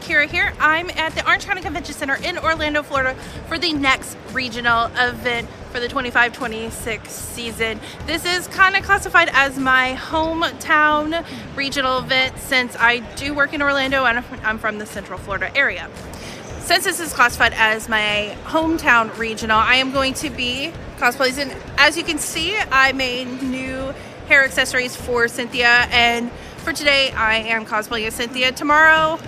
Kira here. I'm at the Orange County Convention Center in Orlando, Florida for the next regional event for the 25-26 season. This is kind of classified as my hometown regional event since I do work in Orlando and I'm from the Central Florida area. Since this is classified as my hometown regional, I am going to be cosplaying. And as you can see, I made new hair accessories for Cynthia, and for today I am cosplaying as Cynthia. Tomorrow,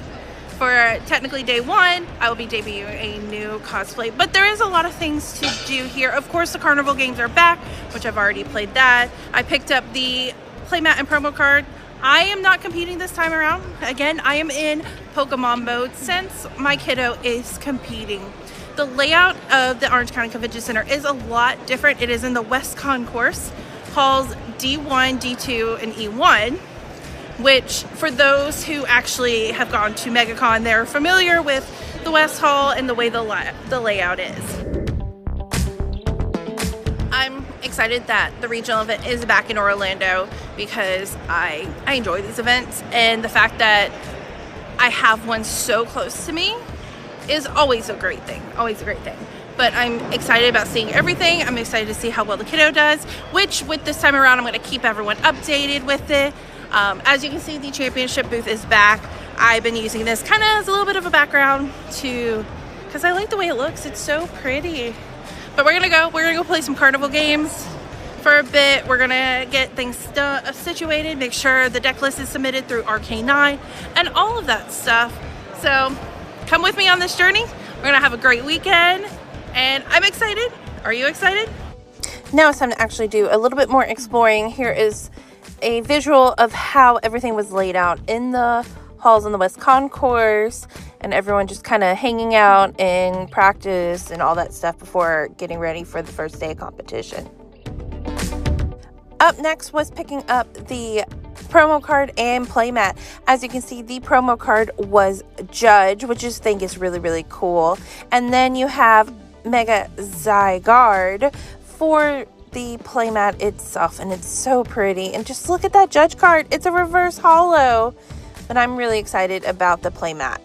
for technically day one, I will be debuting a new cosplay, but there is a lot of things to do here. Of course, the carnival games are back, which I've already played that. I picked up the playmat and promo card. I am not competing this time around. Again, I am in Pokemon mode since my kiddo is competing. The layout of the Orange County Convention Center is a lot different. It is in the West Concourse, halls D1, D2, and E1, which for those who actually have gone to MegaCon, they're familiar with the West Hall and the way the layout is. I'm excited that the regional event is back in Orlando because I enjoy these events, and the fact that I have one so close to me is always a great thing, But I'm excited about seeing everything. I'm excited to see how well the kiddo does, which with this time around, I'm gonna keep everyone updated with it. As you can see, the championship booth is back. I've been using this kind of as a little bit of a background because I like the way it looks. It's so pretty. But we're gonna go play some carnival games for a bit. We're gonna get things situated, make sure the deck list is submitted through Arcane9 and all of that stuff. So come with me on this journey. We're gonna have a great weekend and I'm excited. Are you excited? Now it's time to actually do a little bit more exploring. Here is a visual of how everything was laid out in the halls in the West Concourse, and everyone just kind of hanging out in practice and all that stuff before getting ready for the first day of competition. Up next was picking up the promo card and playmat. As you can see, the promo card was Judge, which I think is really, really cool. And then you have Mega Zygarde for the playmat itself, and it's so pretty. And just look at that Judge card. It's a reverse holo, but I'm really excited about the playmat.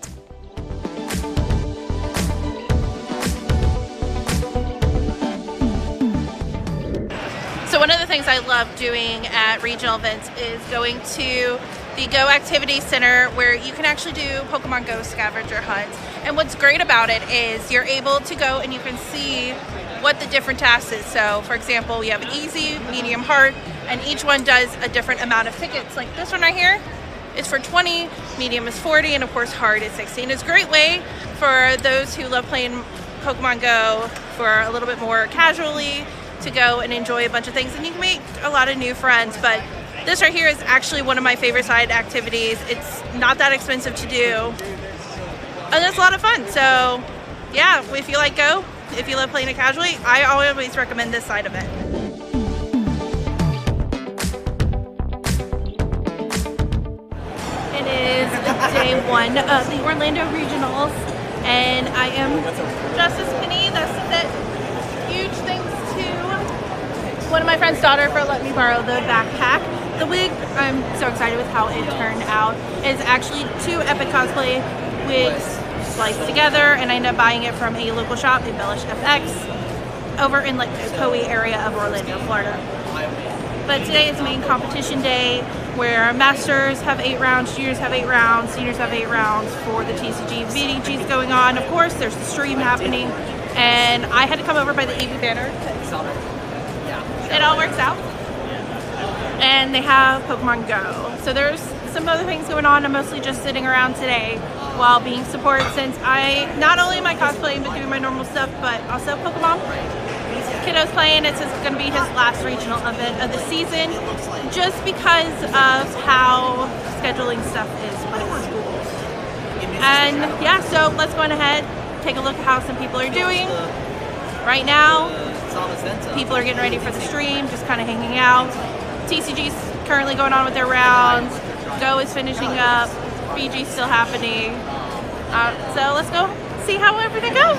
So one of the things I love doing at regional events is going to the Go Activity Center, where you can actually do Pokemon Go scavenger hunts. And what's great about it is you're able to go and you can see what the different tasks is. So for example, you have easy, medium, hard, and each one does a different amount of tickets. Like this one right here is for 20, medium is 40, and of course hard is 16. It's a great way for those who love playing Pokemon Go for a little bit more casually to go and enjoy a bunch of things, and you can make a lot of new friends. But this right here is actually one of my favorite side activities. It's not that expensive to do, and it's a lot of fun. So yeah, if you like Go, if you love playing it casually, I always recommend this side of it. It is day one of the Orlando Regionals, and I am Justice Penny. That's it. Huge thanks to one of my friend's daughter for letting me borrow the backpack. The wig, I'm so excited with how it turned out. It's actually 2 Epic Cosplay wigs sliced together, and I ended up buying it from a local shop, Embellish FX, over in like the Coe area of Orlando, Florida. But today is main competition day, where masters have 8 rounds, juniors have 8 rounds, seniors have 8 rounds for the TCG VDGs going on. Of course, there's the stream happening, and I had to come over by the AV banner. It all works out. And they have Pokemon Go. So there's some other things going on. I'm mostly just sitting around today while being support, since I not only am I cosplaying but doing my normal stuff, but also Pokemon. Kiddo's playing. It's going to be his last regional event of the season, just because of how scheduling stuff is with school. And yeah, so let's go on ahead, take a look at how some people are doing. Right now, people are getting ready for the stream, just kind of hanging out. TCG's currently going on with their rounds. Go is finishing up. BG's still happening. So let's go see how everything goes.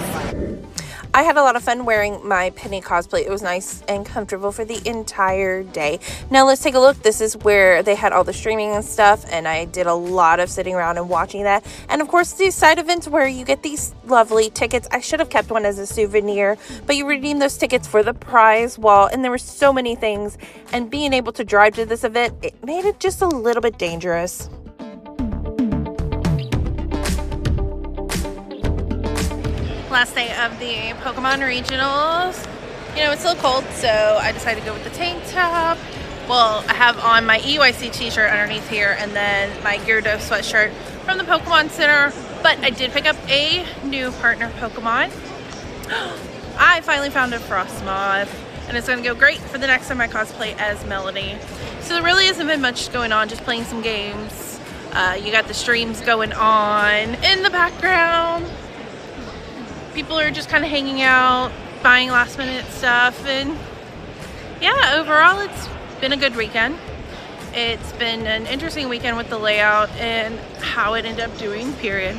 I had a lot of fun wearing my Penny cosplay. It was nice and comfortable for the entire day. Now let's take a look. This is where they had all the streaming and stuff, and I did a lot of sitting around and watching that. And of course, these side events where you get these lovely tickets. I should have kept one as a souvenir, but you redeem those tickets for the prize wall, and there were so many things. And being able to drive to this event, it made it just a little bit dangerous. Last day of the Pokemon Regionals. You know, it's still cold, so I decided to go with the tank top. Well, I have on my EUIC t-shirt underneath here, and then my Gyarados sweatshirt from the Pokemon Center. But I did pick up a new partner Pokemon. I finally found a Frostmoth, and it's going to go great for the next time I cosplay as Melody. So there really hasn't been much going on, just playing some games. You got the streams going on in the background. People are just kind of hanging out, buying last minute stuff, and yeah, overall it's been a good weekend. It's been an interesting weekend with the layout and how it ended up doing, period.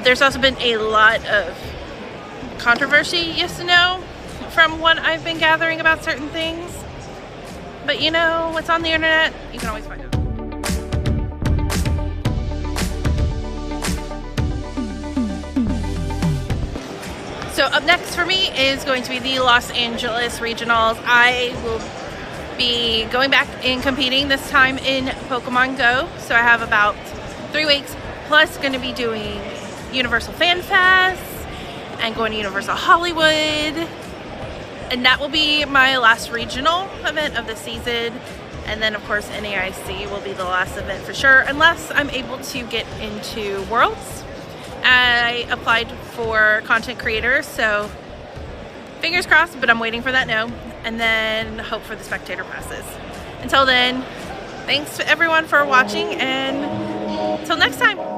There's also been a lot of controversy, yes and no, from what I've been gathering about certain things. But you know, what's on the internet, you can always find out. So up next for me is going to be the Los Angeles Regionals. I will be going back and competing, this time in Pokemon Go. So I have about 3 weeks, plus going to be doing Universal Fan Fest and going to Universal Hollywood. And that will be my last regional event of the season. And then of course NAIC will be the last event for sure, unless I'm able to get into Worlds. I applied for content creators, so fingers crossed, but I'm waiting for that no, and then hope for the spectator passes. Until then, thanks to everyone for watching, and until next time.